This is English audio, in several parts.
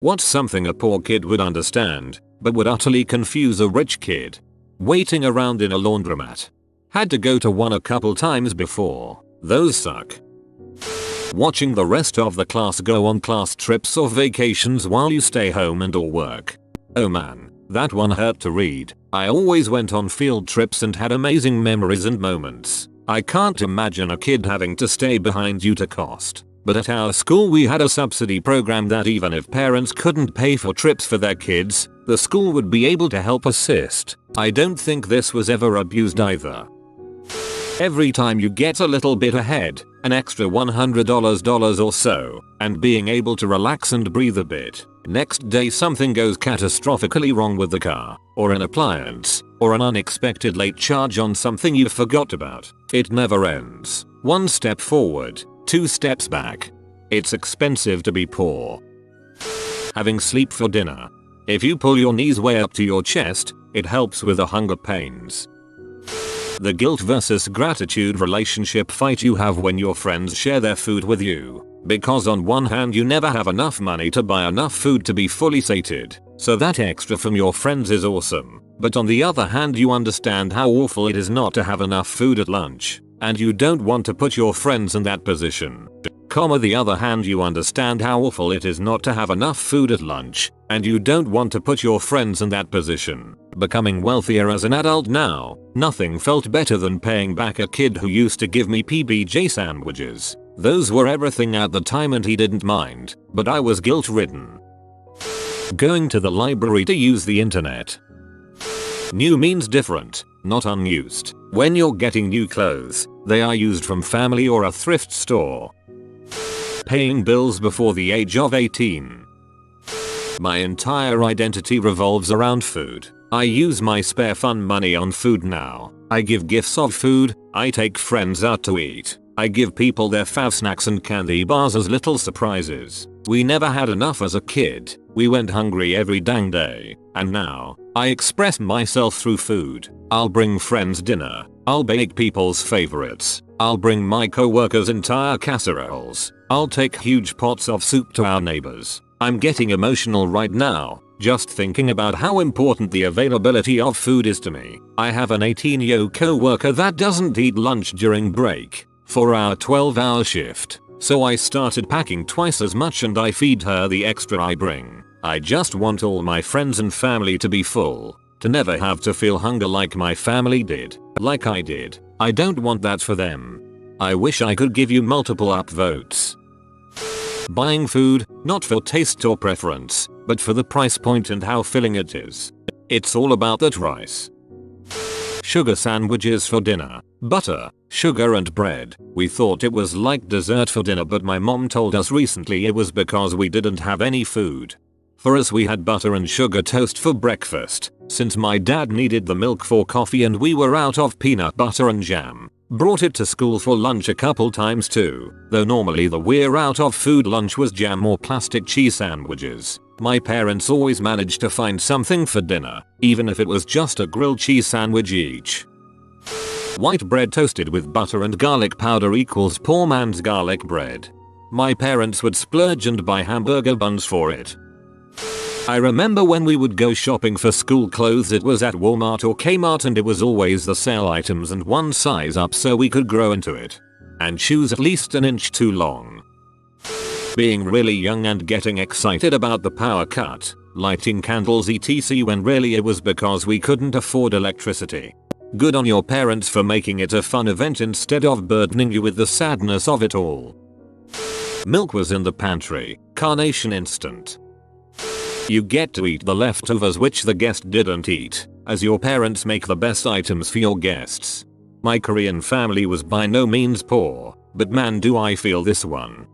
What's something a poor kid would understand, but would utterly confuse a rich kid? Waiting around in a laundromat. Had to go to one a couple times before. Those suck. Watching the rest of the class go on class trips or vacations while you stay home and or work. Oh man, that one hurt to read. I always went on field trips and had amazing memories and moments. I can't imagine a kid having to stay behind due to cost. But at our school we had a subsidy program that even if parents couldn't pay for trips for their kids, the school would be able to help assist. I don't think this was ever abused either. Every time you get a little bit ahead, an extra $100 or so, and being able to relax and breathe a bit. Next day something goes catastrophically wrong with the car, or an appliance, or an unexpected late charge on something you forgot about. It never ends. One step forward, 2 steps back. It's expensive to be poor. Having sleep for dinner. If you pull your knees way up to your chest, it helps with the hunger pains. The guilt versus gratitude relationship fight you have when your friends share their food with you. Because on one hand you never have enough money to buy enough food to be fully sated, so that extra from your friends is awesome. But on the other hand you understand how awful it is not to have enough food at lunch. And you don't want to put your friends in that position. The other hand you understand how awful it is not to have enough food at lunch, and you don't want to put your friends in that position. Becoming wealthier as an adult now, nothing felt better than paying back a kid who used to give me PBJ sandwiches. Those were everything at the time and he didn't mind, but I was guilt-ridden. Going to the library to use the internet. New means different, not unused. When you're getting new clothes, they are used from family or a thrift store. Paying bills before the age of 18. My entire identity revolves around food. I use my spare fun money on food now. I give gifts of food, I take friends out to eat. I give people their fav snacks and candy bars as little surprises. We never had enough as a kid. We went hungry every dang day. And now, I express myself through food. I'll bring friends dinner. I'll bake people's favorites. I'll bring my co-workers entire casseroles. I'll take huge pots of soup to our neighbors. I'm getting emotional right now, just thinking about how important the availability of food is to me. I have an 18-year-old co-worker that doesn't eat lunch during break for our 12-hour shift. So I started packing twice as much and I feed her the extra I bring. I just want all my friends and family to be full. To never have to feel hunger like my family did. Like I did. I don't want that for them. I wish I could give you multiple upvotes. Buying food, not for taste or preference, but for the price point and how filling it is. It's all about that rice. Sugar sandwiches for dinner. Butter, sugar and bread. We thought it was like dessert for dinner, but my mom told us recently it was because we didn't have any food. For us we had butter and sugar toast for breakfast, since my dad needed the milk for coffee and we were out of peanut butter and jam. Brought it to school for lunch a couple times too, though normally the we're out of food lunch was jam or plastic cheese sandwiches. My parents always managed to find something for dinner, even if it was just a grilled cheese sandwich each. White bread toasted with butter and garlic powder equals poor man's garlic bread. My parents would splurge and buy hamburger buns for it. I remember when we would go shopping for school clothes, it was at Walmart or Kmart and it was always the sale items and one size up so we could grow into it. And shoes at least an inch too long. Being really young and getting excited about the power cut, lighting candles etc when really it was because we couldn't afford electricity. Good on your parents for making it a fun event instead of burdening you with the sadness of it all. Milk was in the pantry, Carnation instant. You get to eat the leftovers which the guest didn't eat, as your parents make the best items for your guests. My Korean family was by no means poor, but man do I feel this one.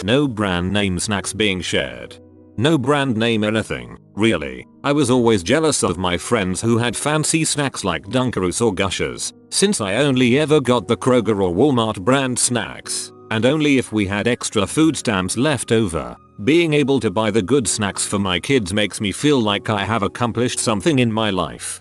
No brand name snacks being shared. No brand name anything, really. I was always jealous of my friends who had fancy snacks like Dunkaroos or Gushers, since I only ever got the Kroger or Walmart brand snacks, and only if we had extra food stamps left over. Being able to buy the good snacks for my kids makes me feel like I have accomplished something in my life.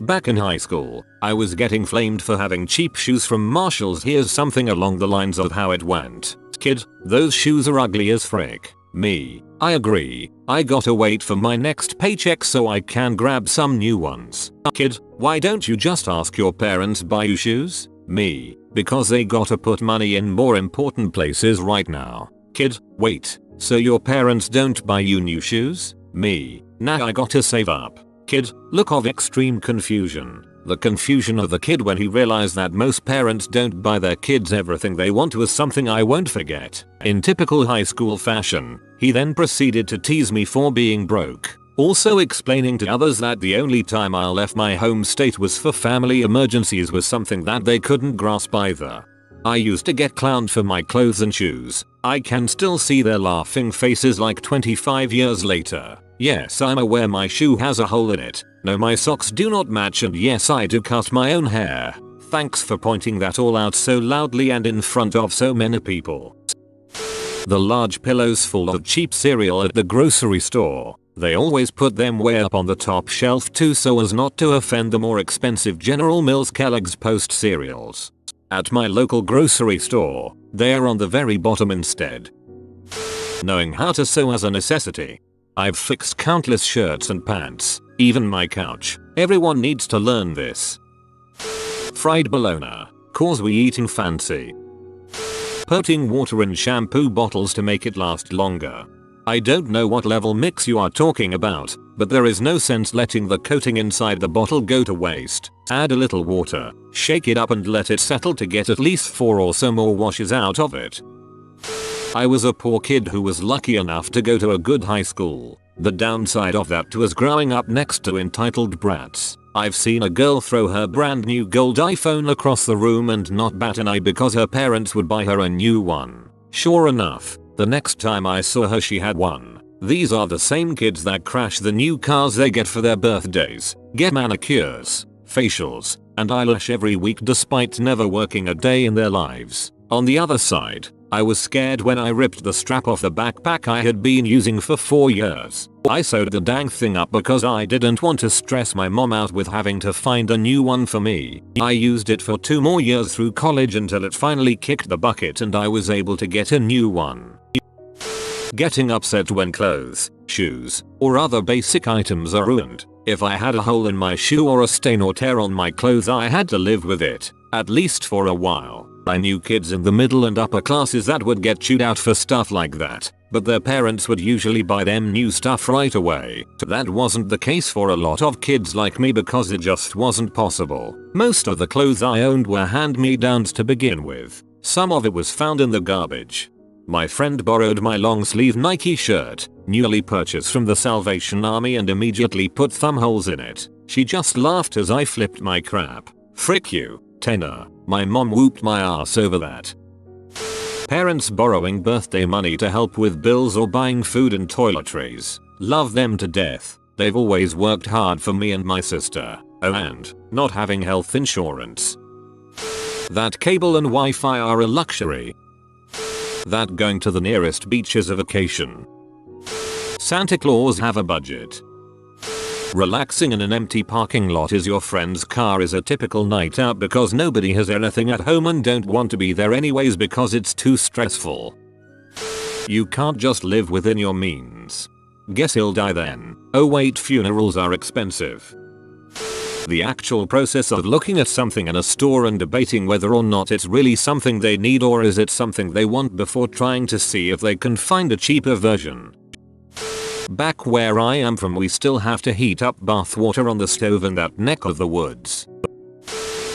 Back in high school, I was getting flamed for having cheap shoes from Marshalls. Here's something along the lines of how it went. Kid, those shoes are ugly as frick. Me. I agree. I gotta wait for my next paycheck so I can grab some new ones. Kid, why don't you just ask your parents buy you shoes? Me. Because they gotta put money in more important places right now. Kid, wait. So your parents don't buy you new shoes? Me. Nah, I gotta save up. Kid, look of extreme confusion. The confusion of the kid when he realized that most parents don't buy their kids everything they want was something I won't forget. In typical high school fashion, he then proceeded to tease me for being broke, also explaining to others that the only time I left my home state was for family emergencies was something that they couldn't grasp either. I used to get clowned for my clothes and shoes. I can still see their laughing faces like 25 years later. Yes, I'm aware my shoe has a hole in it. No, my socks do not match, and yes, I do cut my own hair. Thanks for pointing that all out so loudly and in front of so many people. The large pillows full of cheap cereal at the grocery store. They always put them way up on the top shelf too so as not to offend the more expensive General Mills Kellogg's Post cereals. At my local grocery store, they are on the very bottom instead. Knowing how to sew as a necessity. I've fixed countless shirts and pants, even my couch. Everyone needs to learn this. Fried bologna, cause we eating fancy. Putting water in shampoo bottles to make it last longer. I don't know what level mix you are talking about, but there is no sense letting the coating inside the bottle go to waste. Add a little water, shake it up and let it settle to get at least 4 or so more washes out of it. I was a poor kid who was lucky enough to go to a good high school. The downside of that was growing up next to entitled brats. I've seen a girl throw her brand new gold iPhone across the room and not bat an eye because her parents would buy her a new one. Sure enough, the next time I saw her she had one. These are the same kids that crash the new cars they get for their birthdays, get manicures, facials, and eyelash every week despite never working a day in their lives. On the other side, I was scared when I ripped the strap off the backpack I had been using for 4 years. I sewed the dang thing up because I didn't want to stress my mom out with having to find a new one for me. I used it for 2 more years through college until it finally kicked the bucket and I was able to get a new one. Getting upset when clothes, shoes, or other basic items are ruined. If I had a hole in my shoe or a stain or tear on my clothes I had to live with it, at least for a while. I knew kids in the middle and upper classes that would get chewed out for stuff like that, but their parents would usually buy them new stuff right away. That wasn't the case for a lot of kids like me because it just wasn't possible. Most of the clothes I owned were hand-me-downs to begin with. Some of it was found in the garbage. My friend borrowed my long-sleeve Nike shirt, newly purchased from the Salvation Army, and immediately put thumb holes in it. She just laughed as I flipped my crap. Frick you, tenor. My mom whooped my ass over that. Parents borrowing birthday money to help with bills or buying food and toiletries. Love them to death. They've always worked hard for me and my sister. Oh, and not having health insurance. That cable and Wi-Fi are a luxury. That going to the nearest beach is a vacation. Santa Claus have a budget. Relaxing in an empty parking lot is your friend's car is a typical night out because nobody has anything at home and don't want to be there anyways because it's too stressful. You can't just live within your means. Guess he'll die then. Oh wait, funerals are expensive. The actual process of looking at something in a store and debating whether or not it's really something they need or is it something they want before trying to see if they can find a cheaper version. Back where I am from we still have to heat up bath water on the stove in that neck of the woods.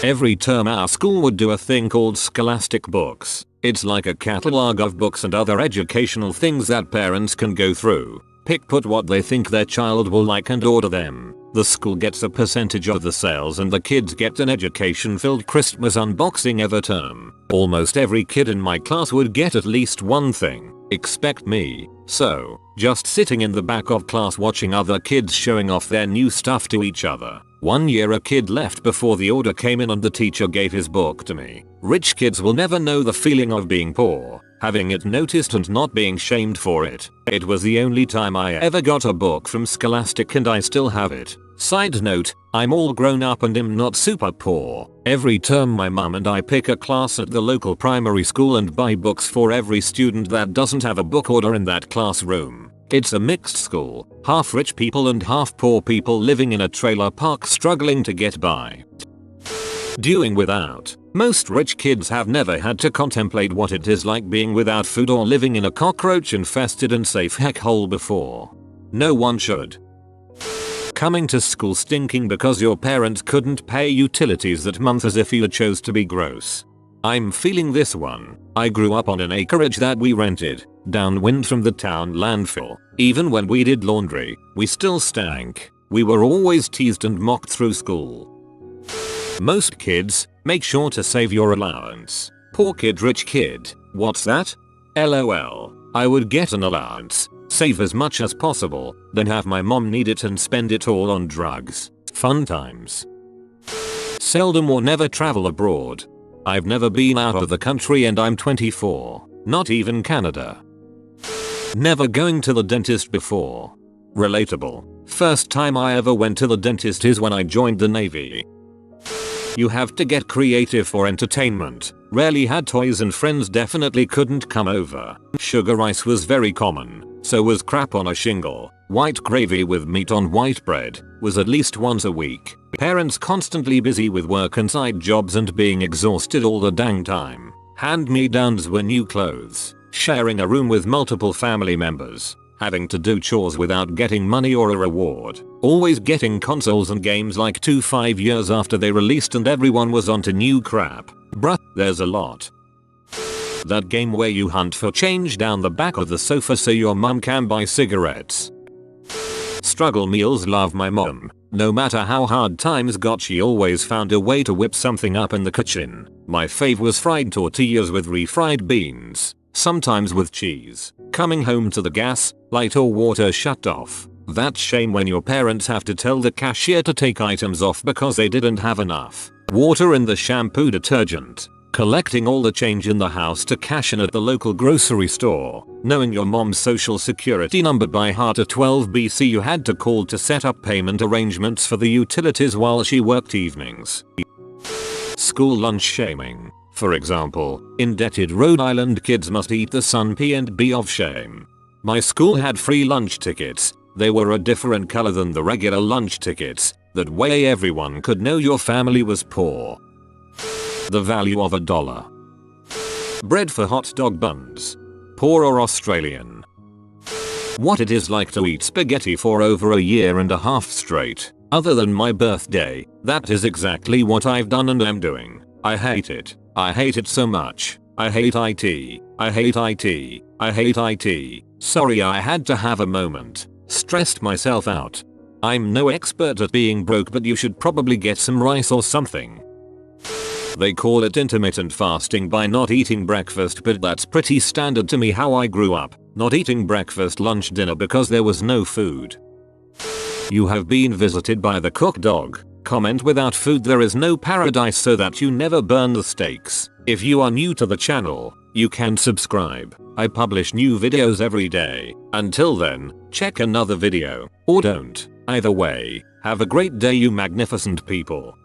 Every term our school would do a thing called Scholastic Books. It's like a catalog of books and other educational things that parents can go through, put what they think their child will like and order them. The school gets a percentage of the sales and the kids get an education-filled Christmas unboxing every term. Almost every kid in my class would get at least one thing. Expect me. So, just sitting in the back of class watching other kids showing off their new stuff to each other. One year a kid left before the order came in and the teacher gave his book to me. Rich kids will never know the feeling of being poor, having it noticed and not being shamed for it. It was the only time I ever got a book from Scholastic and I still have it. Side note, I'm all grown up and am not super poor. Every term my mum and I pick a class at the local primary school and buy books for every student that doesn't have a book order in that classroom. It's a mixed school, half rich people and half poor people living in a trailer park struggling to get by. Doing without. Most rich kids have never had to contemplate what it is like being without food or living in a cockroach infested and safe heck hole before. No one should. Coming to school stinking because your parents couldn't pay utilities that month as if you chose to be gross. I'm feeling this one. I grew up on an acreage that we rented, downwind from the town landfill. Even when we did laundry, we still stank. We were always teased and mocked through school. Most kids, make sure to save your allowance. Poor kid, rich kid. What's that? LOL. I would get an allowance, save as much as possible, then have my mom need it and spend it all on drugs. Fun times. Seldom or never travel abroad. I've never been out of the country and I'm 24. Not even Canada. Never going to the dentist before. Relatable. First time I ever went to the dentist is when I joined the Navy. You have to get creative for entertainment. Rarely had toys and friends definitely couldn't come over. Sugar rice was very common. So was crap on a shingle. White gravy with meat on white bread was at least once a week. Parents constantly busy with work and side jobs and being exhausted all the dang time. Hand-me-downs were new clothes. Sharing a room with multiple family members. Having to do chores without getting money or a reward. Always getting consoles and games like 5 years after they released and everyone was onto new crap. Bruh, there's a lot. That game where you hunt for change down the back of the sofa so your mum can buy cigarettes. Struggle meals. Love my mom. No matter how hard times got, she always found a way to whip something up in the kitchen. My fave was fried tortillas with refried beans. Sometimes with cheese. Coming home to the gas, light or water shut off. That shame when your parents have to tell the cashier to take items off because they didn't have enough water in the shampoo detergent. Collecting all the change in the house to cash in at the local grocery store. Knowing your mom's social security number by heart at 12 BC you had to call to set up payment arrangements for the utilities while she worked evenings. School lunch shaming. For example, indebted Rhode Island kids must eat the sun P&B of shame. My school had free lunch tickets. They were a different color than the regular lunch tickets. That way everyone could know your family was poor. The value of $1. Bread for hot dog buns. Poor or Australian. What it is like to eat spaghetti for over a year and a half straight. Other than my birthday, that is exactly what I've done and am doing. I hate it. I hate it so much. I hate IT. I hate IT. I hate IT. Sorry, I had to have a moment. Stressed myself out. I'm no expert at being broke, but you should probably get some rice or something. They call it intermittent fasting by not eating breakfast, but that's pretty standard to me how I grew up. Not eating breakfast, lunch, dinner because there was no food. You have been visited by the cook dog. Comment: without food there is no paradise, so that you never burn the stakes. If you are new to the channel, you can subscribe. I publish new videos every day. Until then, check another video. Or don't. Either way, have a great day you magnificent people.